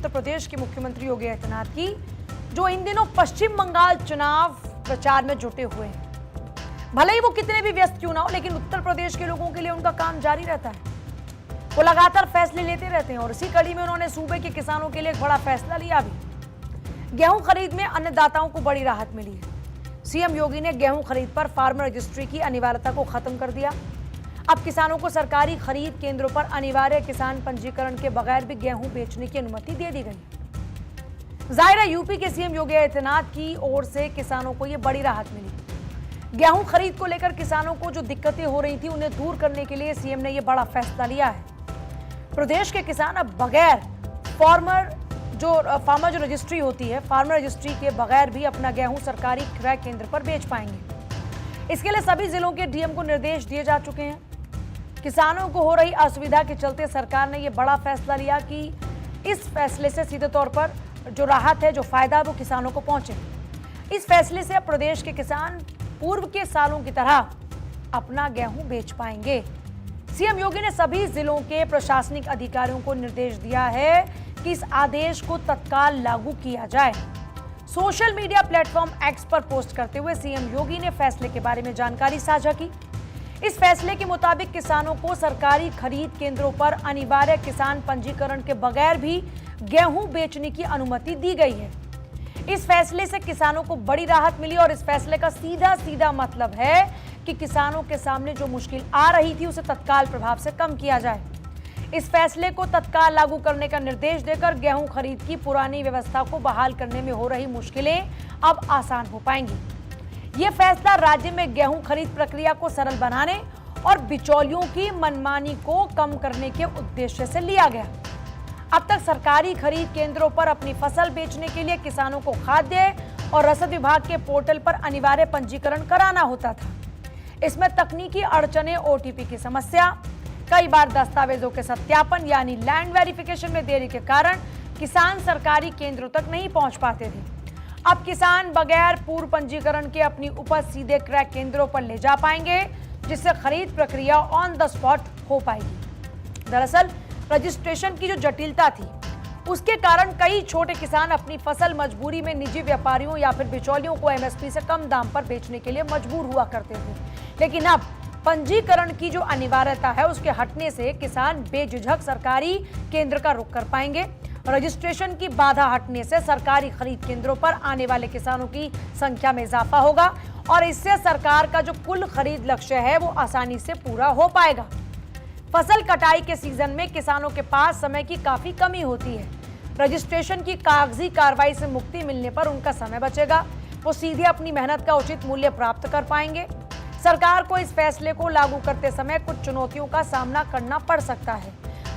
उत्तर प्रदेश के मुख्यमंत्री योगी आदित्यनाथ की, जो इन दिनों पश्चिम बंगाल चुनाव प्रचार में जुटे हुए हैं। भले ही वो कितने भी व्यस्त क्यों ना हो, लेकिन उत्तर प्रदेश के लोगों के लिए उनका काम जारी रहता है। वो लगातार फैसले लेते रहते हैं और इसी कड़ी में उन्होंने सूबे के किसानों के लिए एक बड़ा फैसला लिया भी। गेहूं खरीद में अन्नदाताओं को बड़ी राहत मिली है। सीएम योगी ने गेहूं खरीद पर फार्मर रजिस्ट्री की अनिवार्यता को खत्म कर दिया। अब किसानों को सरकारी खरीद केंद्रों पर अनिवार्य किसान पंजीकरण के बगैर भी गेहूं बेचने की अनुमति दे दी गई। जाहिर है, यूपी के सीएम योगी आदित्यनाथ की ओर से किसानों को यह बड़ी राहत मिली। गेहूं खरीद को लेकर किसानों को जो दिक्कतें हो रही थी, उन्हें दूर करने के लिए सीएम ने यह बड़ा फैसला लिया है। प्रदेश के किसान अब बगैर फार्मर जो रजिस्ट्री होती है, फार्मर रजिस्ट्री के बगैर भी अपना गेहूं सरकारी क्रय केंद्र पर बेच पाएंगे। इसके लिए सभी जिलों के डीएम को निर्देश दिए जा चुके हैं। किसानों को हो रही असुविधा के चलते सरकार ने यह बड़ा फैसला लिया कि इस फैसले से सीधे तौर पर जो राहत है, जो फायदा है, वो किसानों को पहुंचे। इस फैसले से अब प्रदेश के किसान पूर्व के सालों की तरह अपना गेहूं बेच पाएंगे। सीएम योगी ने सभी जिलों के प्रशासनिक अधिकारियों को निर्देश दिया है कि इस आदेश को तत्काल लागू किया जाए। सोशल मीडिया प्लेटफॉर्म एक्स पर पोस्ट करते हुए सीएम योगी ने फैसले के बारे में जानकारी साझा की। इस फैसले के मुताबिक किसानों को सरकारी खरीद केंद्रों पर अनिवार्य किसान पंजीकरण के बगैर भी गेहूं बेचने की अनुमति दी गई है। इस फैसले से किसानों को बड़ी राहत मिली और इस फैसले का सीधा सीधा मतलब है कि किसानों के सामने जो मुश्किल आ रही थी, उसे तत्काल प्रभाव से कम किया जाए। इस फैसले को तत्काल लागू करने का निर्देश देकर गेहूं खरीद की पुरानी व्यवस्था को बहाल करने में हो रही मुश्किलें अब आसान हो पाएंगी। यह फैसला राज्य में गेहूं खरीद प्रक्रिया को सरल बनाने और बिचौलियों की मनमानी को कम करने के उद्देश्य से लिया गया। अब तक सरकारी खरीद केंद्रों पर अपनी फसल बेचने के लिए किसानों को खाद्य और रसद विभाग के पोर्टल पर अनिवार्य पंजीकरण कराना होता था। इसमें तकनीकी अड़चनें, ओटीपी की समस्या, कई बार दस्तावेजों के सत्यापन यानी लैंड वेरिफिकेशन में देरी के कारण किसान सरकारी केंद्रों तक नहीं पहुंच पाते थे। अब किसान बगैर पूर्व पंजीकरण के अपनी उपज सीधे क्रय केंद्रों पर ले जा पाएंगे, जिससे खरीद प्रक्रिया ऑन द स्पॉट हो पाएगी। दरअसल रजिस्ट्रेशन की जो जटिलता थी, उसके कारण कई छोटे किसान अपनी फसल मजबूरी में निजी व्यापारियों या फिर बिचौलियों को एमएसपी से कम दाम पर बेचने के लिए मजबूर हुआ करते थे। लेकिन अब पंजीकरण की जो अनिवार्यता है, उसके हटने से किसान बेझिझक सरकारी केंद्र का रुख कर पाएंगे। रजिस्ट्रेशन की बाधा हटने से सरकारी खरीद केंद्रों पर आने वाले किसानों की संख्या में इजाफा होगा और इससे सरकार का जो कुल खरीद लक्ष्य है, वो आसानी से पूरा हो पाएगा। फसल कटाई के सीजन में किसानों के पास समय की काफी कमी होती है। रजिस्ट्रेशन की कागजी कार्रवाई से मुक्ति मिलने पर उनका समय बचेगा। वो सीधे अपनी मेहनत का उचित मूल्य प्राप्त कर पाएंगे। सरकार को इस फैसले को लागू करते समय कुछ चुनौतियों का सामना करना पड़ सकता है।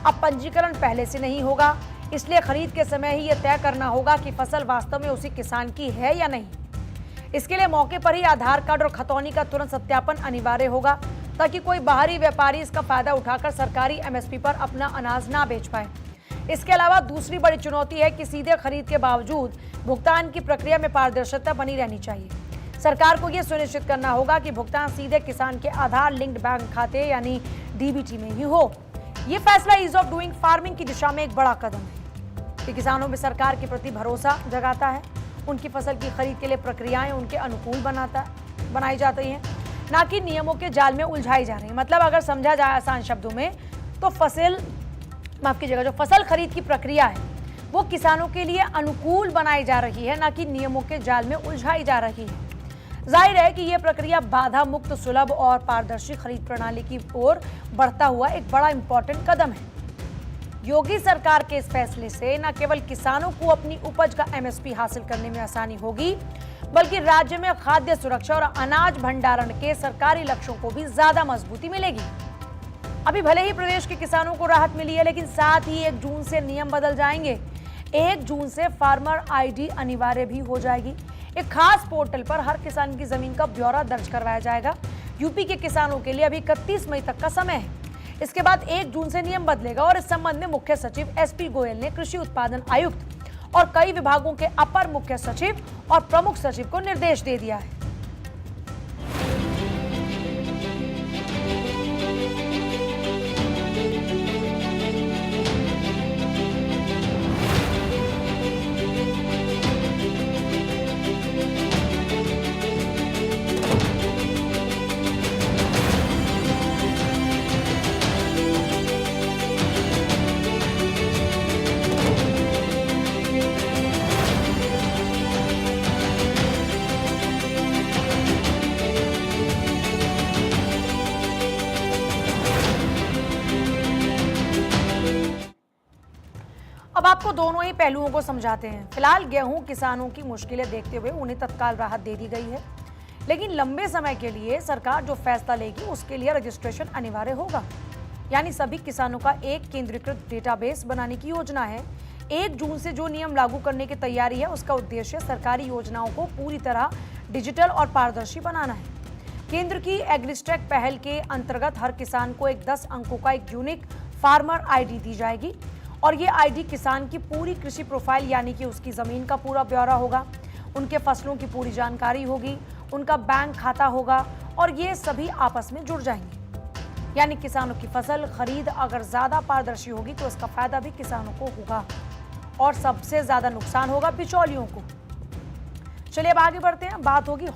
अब पंजीकरण पहले से नहीं होगा, इसलिए खरीद के समय ही यह तय करना होगा कि फसल वास्तव में उसी किसान की है या नहीं। इसके लिए मौके पर ही आधार कार्ड और खतौनी का तुरंत सत्यापन अनिवार्य होगा, ताकि कोई बाहरी व्यापारी इसका फायदा उठाकर सरकारी एमएसपी पर अपना अनाज ना बेच पाए। इसके अलावा दूसरी बड़ी चुनौती है कि सीधे खरीद के बावजूद भुगतान की प्रक्रिया में पारदर्शिता बनी रहनी चाहिए। सरकार को यह सुनिश्चित करना होगा कि भुगतान सीधे किसान के आधार लिंक्ड बैंक खाते यानी डीबीटी में ही हो। यह फैसला ईज ऑफ डूइंग फार्मिंग की दिशा में एक बड़ा कदम है कि किसानों में सरकार के प्रति भरोसा जगाता है। उनकी फसल की खरीद के लिए प्रक्रियाएं उनके अनुकूल बनाई जाती हैं, ना कि नियमों के जाल में उलझाई जा रही है। मतलब अगर समझा जाए आसान शब्दों में, तो जो फसल खरीद की प्रक्रिया है, वो किसानों के लिए अनुकूल बनाई जा रही है, ना कि नियमों के जाल में उलझाई जा रही है। जाहिर है कि यह प्रक्रिया बाधा मुक्त, सुलभ और पारदर्शी खरीद प्रणाली की ओर बढ़ता हुआ एक बड़ा इंपॉर्टेंट कदम है। योगी सरकार के इस फैसले से न केवल किसानों को अपनी उपज का एमएसपी हासिल करने में आसानी होगी, बल्कि राज्य में खाद्य सुरक्षा और अनाज भंडारण के सरकारी लक्ष्यों को भी ज्यादा मजबूती मिलेगी। अभी भले ही प्रदेश के किसानों को राहत मिली है, लेकिन साथ ही 1 जून से नियम बदल जाएंगे। 1 जून से फार्मर आईडी अनिवार्य भी हो जाएगी। एक खास पोर्टल पर हर किसान की जमीन का ब्यौरा दर्ज करवाया जाएगा। यूपी के किसानों के लिए अभी 31 मई तक का समय है। इसके बाद 1 जून से नियम बदलेगा और इस संबंध में मुख्य सचिव एसपी गोयल ने कृषि उत्पादन आयुक्त और कई विभागों के अपर मुख्य सचिव और प्रमुख सचिव को निर्देश दे दिया है। आपको दोनों ही पहलुओं को समझाते हैं। फिलहाल गेहूं किसानों की मुश्किलें देखते हुए उन्हें तत्काल राहत दे दी गई है, लेकिन लंबे समय के लिए सरकार जो फैसला लेगी उसके लिए रजिस्ट्रेशन अनिवार्य होगा। यानी सभी किसानों का एक केंद्रीकृत डेटाबेस बनाने की योजना है। 1 जून से जो नियम लागू करने की तैयारी है, उसका उद्देश्य सरकारी योजनाओं को पूरी तरह डिजिटल और पारदर्शी बनाना है। केंद्र की एग्रीस्टैक पहल के अंतर्गत हर किसान को एक 10 अंकों का एक यूनिक फार्मर आईडी दी जाएगी और ये आईडी किसान की पूरी कृषि प्रोफाइल यानी कि उसकी जमीन का पूरा ब्यौरा होगा, उनके फसलों की पूरी जानकारी होगी, उनका बैंक खाता होगा और ये सभी आपस में जुड़ जाएंगे। यानी किसानों की फसल खरीद अगर ज्यादा पारदर्शी होगी तो इसका फायदा भी किसानों को होगा और सबसे ज्यादा नुकसान होगा बिचौलियों को। चलिए अब आगे बढ़ते हैं, बात होगी